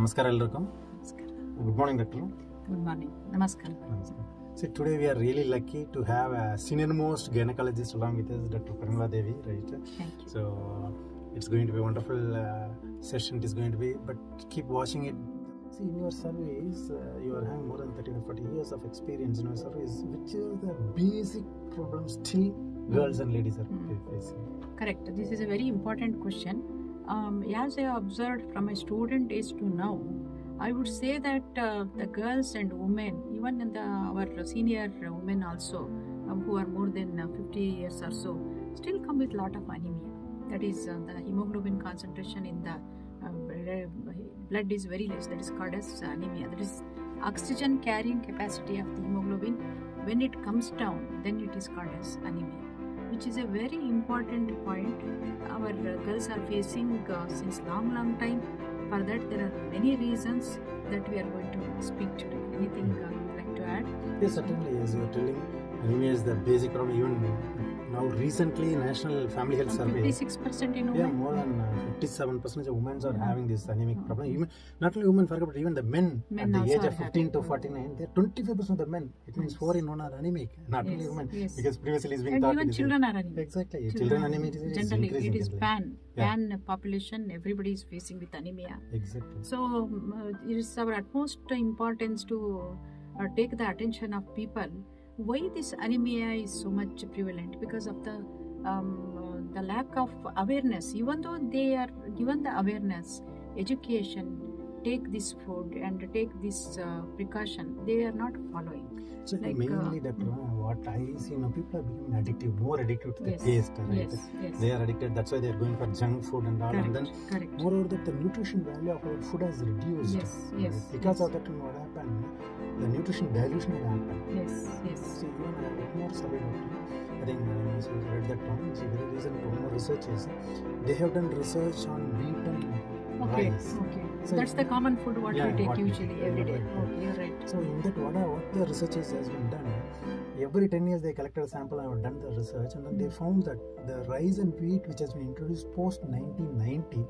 Namaskar ellarku. Good morning, Doctor. Good morning. Namaskar. See, today we are really lucky to have a senior most gynecologist along with us, Dr. Parimala Devi, right? Thank you. So it's going to be a wonderful session. It is going to be, but keep watching it. See, in your service, you are having more than 30 to 40 years of experience in your service. Which are the basic problems still girls and ladies are facing? Correct. This is a very important question. As I observed from my student age to now, I would say that the girls and women, even in our senior women also, who are more than 50 years or so, still come with a lot of anemia. That is, the hemoglobin concentration in the blood is very less. That is called as anemia. That is oxygen carrying capacity of the hemoglobin. When it comes down, then it is called as anemia, which is a very important point our girls are facing since long time. For that, there are many reasons that we are going to speak today. Anything you would like to add? Yes, certainly. As you are telling, anemia is the basic problem. Even now, recently, National Family Health Survey, 56% in women. yeah, more than 57% of women are having this anemic problem. Even, not only women, but even the men at the age of 15 to 49, they are 25% of the men. It means 4 in 1 are anemic, not only women. Yes. Because previously it's been And thought even children are anemic. Exactly. Children anemia is Generally, increasing. it is generally. pan population. Everybody is facing with anemia. Exactly. So it is our utmost importance to take the attention of people. Why this anemia is so much prevalent? Because of the lack of awareness. Even though they are given the awareness, education, take this food and take this precaution, they are not following. So mainly that what I see, people are becoming addictive, more addictive to the taste, right? Yes. They are addicted. That's why they are going for junk food and all. Correct, and then correct. moreover that the nutrition value of our food has reduced. Yes. Because of that, what happened? The nutrition dilution will happen. Yes. See, even I have more survey doctor. I think I read that one. See, very recent one more research is they have done research on wheat and rice. Okay. So that's the common food what we take what we usually take, every day. right. Okay, you're right. So in that, what the researchers has been done, every 10 years they collected a sample and have done the research, and then they found that the rice and wheat which has been introduced post 1990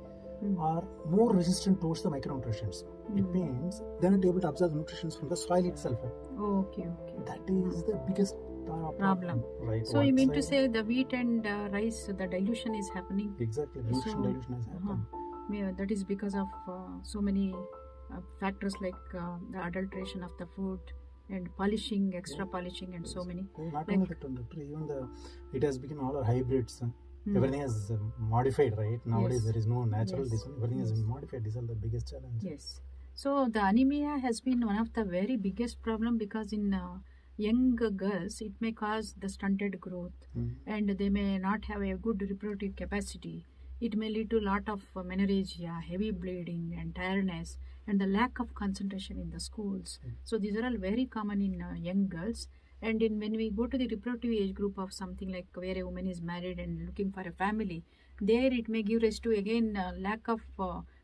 are more resistant towards the micronutrients. It means they're not able to absorb the nutrients from the soil itself. Okay. That is the biggest problem. Right. So you mean to say the wheat and rice, the dilution is happening? Exactly. Nutrition dilution has happened. That is because of so many factors like the adulteration of the food and polishing, extra polishing, and so many. Not only that, doctor, even it has become all our hybrids. Everything is modified, right? Nowadays there is no natural. Everything is modified. These are the biggest challenge. Yes. So the anemia has been one of the very biggest problem because in young girls it may cause the stunted growth and they may not have a good reproductive capacity. It may lead to a lot of menorrhagia, heavy bleeding and tiredness and the lack of concentration in the schools. So these are all very common in young girls. And when we go to the reproductive age group of something like where a woman is married and looking for a family, there it may give rise to again lack of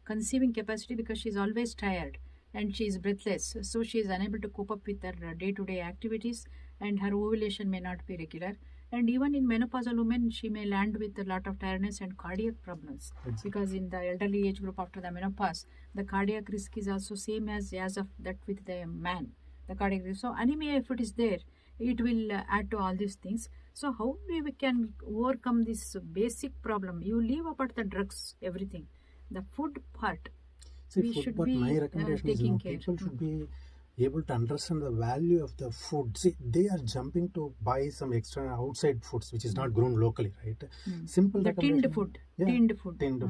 conceiving capacity because she is always tired and she is breathless. So she is unable to cope up with her day-to-day activities and her ovulation may not be regular. And even in menopausal women, she may land with a lot of tiredness and cardiac problems. Because in the elderly age group after the menopause, the cardiac risk is also same as of that with the man. The cardiac risk. So anemia, if it is there, it will add to all these things. So how we can overcome this basic problem? You leave apart the drugs, everything. The food part, we should be my recommendation taking is, care. People should be able to understand the value of the food. See, they are jumping to buy some extra outside foods which is not grown locally, right? Simple the tinned food, tinned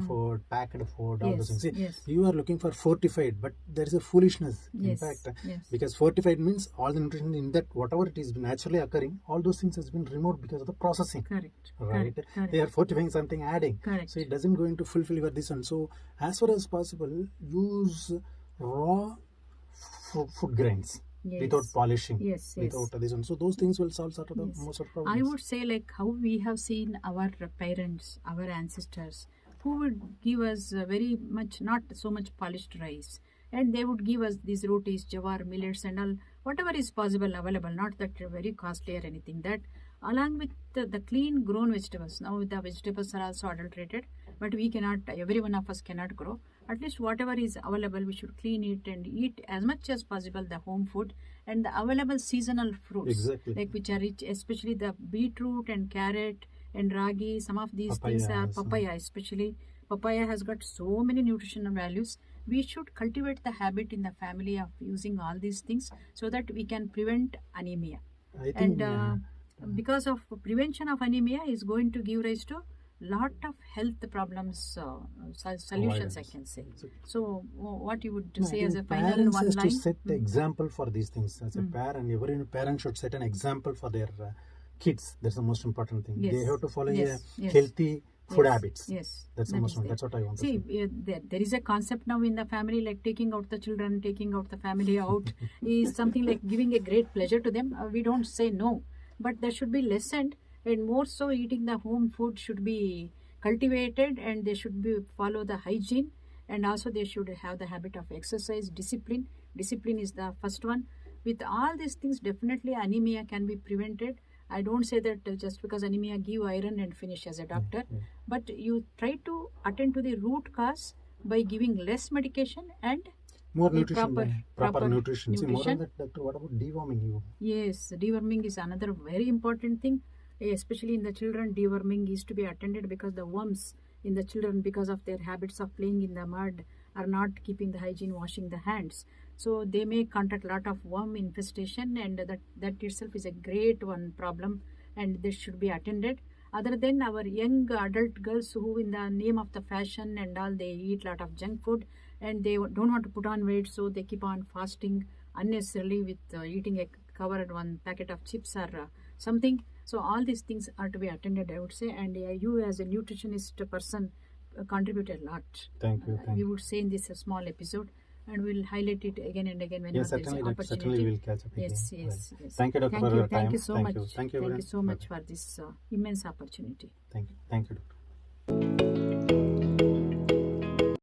food, packed food, all those things. See, yes. You are looking for fortified, but there is a foolishness. Yes. In fact, yes. because fortified means all the nutrition in that, whatever it is naturally occurring, all those things has been removed because of the processing. Correct. Right? Correct. They are fortifying something, adding. Correct. So it doesn't going to fulfill your this one. So as far as possible, use raw food grains. Without polishing, without this one. So those things will solve sort of the most of the problems. I would say like how we have seen our parents, our ancestors, who would give us very much, not so much polished rice. And they would give us these rotis, jawar, millets and all, whatever is possible available, not that very costly or anything. That along with the clean grown vegetables. Now the vegetables are also adulterated, but we cannot, every one of us cannot grow. at least whatever is available, we should clean it and eat as much as possible the home food and the available seasonal fruits. Exactly. Like which are rich, especially the beetroot and carrot and ragi. Some of these things are papaya, especially. Papaya has got so many nutritional values. We should cultivate the habit in the family of using all these things so that we can prevent anemia. I think, Because of prevention of anemia is going to give rise to lot of health problems solutions, I can say. So what you would say as a final parents one has line? to set the example for these things. As a parent, every parent should set an example for their kids. That's the most important thing. Yes. They have to follow Yes. a healthy food habits. Yes, That's the most important. That's what I want to say. See, there is a concept now in the family, like taking out the children, taking out the family out is something like giving a great pleasure to them. We don't say no, but that should be lessened, and more so eating the home food should be cultivated, and they should be follow the hygiene, and also they should have the habit of exercise, discipline. Discipline is the first one. With all these things, definitely anemia can be prevented. I don't say that just because anemia give iron and finish as a doctor, but you try to attend to the root cause by giving less medication and More the nutrition, proper nutrition. See, more nutrition. than that, doctor, what about deworming? Yes, deworming is another very important thing, especially in the children. Deworming is to be attended because the worms in the children, because of their habits of playing in the mud, are not keeping the hygiene, washing the hands. So they may contract a lot of worm infestation, and that itself is a great one problem, and this should be attended. Other than our young adult girls who, in the name of the fashion and all, they eat a lot of junk food and they don't want to put on weight, so they keep on fasting unnecessarily with eating a covered one packet of chips or something. So all these things are to be attended, I would say, and you as a nutritionist person contribute a lot. Thank you. We would say in this small episode, and we'll highlight it again and again whenever there is an opportunity. Certainly we'll catch up again. Yes. Thank you, doctor, for your time. Thank you so much. Thank you Thank you so much for this immense opportunity. Thank you, doctor.